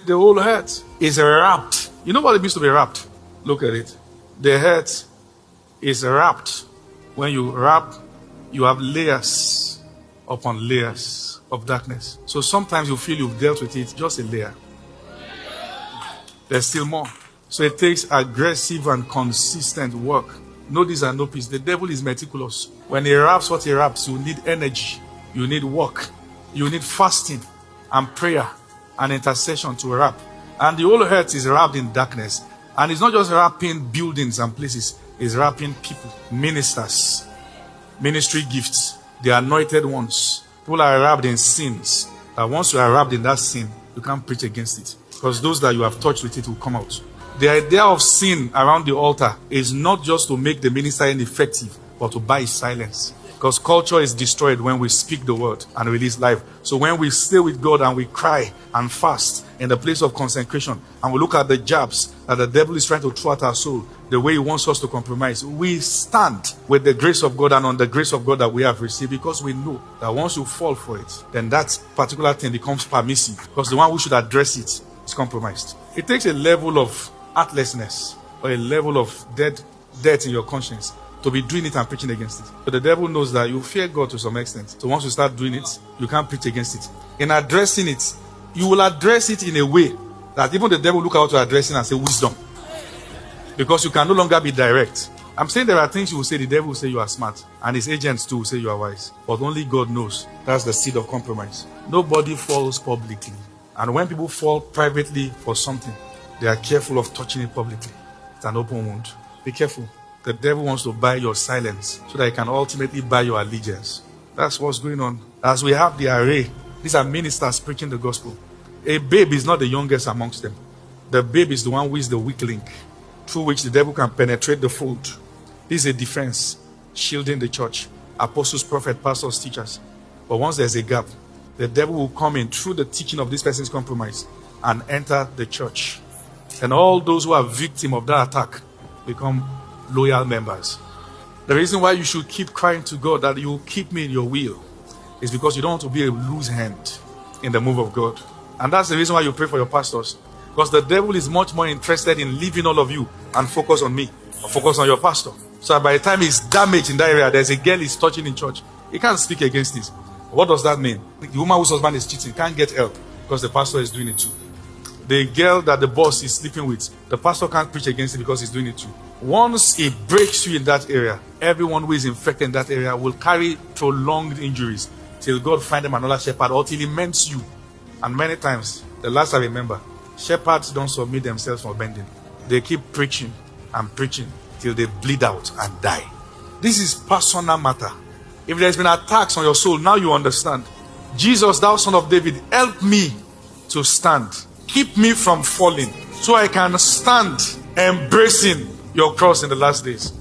The whole heart is wrapped. You know what it means to be wrapped? Look at it. The heart is wrapped. When you wrap, you have layers upon layers of darkness. So sometimes you feel you've dealt with it, just a layer. There's still more. So it takes aggressive and consistent work. No this and no peace. The devil is meticulous. When he wraps what he wraps, you need energy. You need work. You need fasting and prayer and intercession to wrap. And the whole earth is wrapped in darkness. And it's not just wrapping buildings and places. It's wrapping people, ministers, ministry gifts, the anointed ones. People are wrapped in sins. That once you are wrapped in that sin, you can't preach against it. Because those that you have touched with it will come out. The idea of sin around the altar is not just to make the minister ineffective, but to buy his silence. Because culture is destroyed when we speak the word and release life. So when we stay with God and we cry and fast in the place of consecration, and we look at the jabs that the devil is trying to throw at our soul, the way he wants us to compromise, we stand with the grace of God and on the grace of God that we have received, because we know that once you fall for it, then that particular thing becomes permissive, because the one who should address it is compromised. It takes a level of heartlessness or a level of death in your conscience to be doing it and preaching against it. But the devil knows that you fear God to some extent. So once you start doing it, you can't preach against it. In addressing it, you will address it in a way that even the devil look out to address it and say wisdom. Because you can no longer be direct. I'm saying there are things you will say, the devil will say you are smart. And his agents too will say you are wise. But only God knows. That's the seed of compromise. Nobody falls publicly. And when people fall privately for something, they are careful of touching it publicly. It's an open wound. Be careful. The devil wants to buy your silence so that he can ultimately buy your allegiance. That's what's going on. As we have the array, these are ministers preaching the gospel. A babe is not the youngest amongst them. The babe is the one who is the weak link, through which the devil can penetrate the fold. This is a defense, shielding the church. Apostles, prophets, pastors, teachers. But once there's a gap, the devil will come in through the teaching of this person's compromise and enter the church. And all those who are victims of that attack become loyal members. The reason why you should keep crying to God that you will keep me in your will is because you don't want to be a loose hand in the move of God. And that's the reason why you pray for your pastors. Because the devil is much more interested in leaving all of you and focus on me, or focus on your pastor. So by the time he's damaged in that area, there's a girl he's touching in church. He can't speak against this. What does that mean? The woman whose husband is cheating can't get help because the pastor is doing it too. The girl that the boss is sleeping with, the pastor can't preach against it because he's doing it too. Once it breaks you in that area, everyone who is infected in that area will carry prolonged injuries till God find them another shepherd or till he mends you. And many times, the last I remember, shepherds don't submit themselves for bending. They keep preaching and preaching till they bleed out and die. This is personal matter. If there's been attacks on your soul, now you understand. Jesus, thou son of David, help me to stand. Keep me from falling so I can stand embracing your cross in the last days.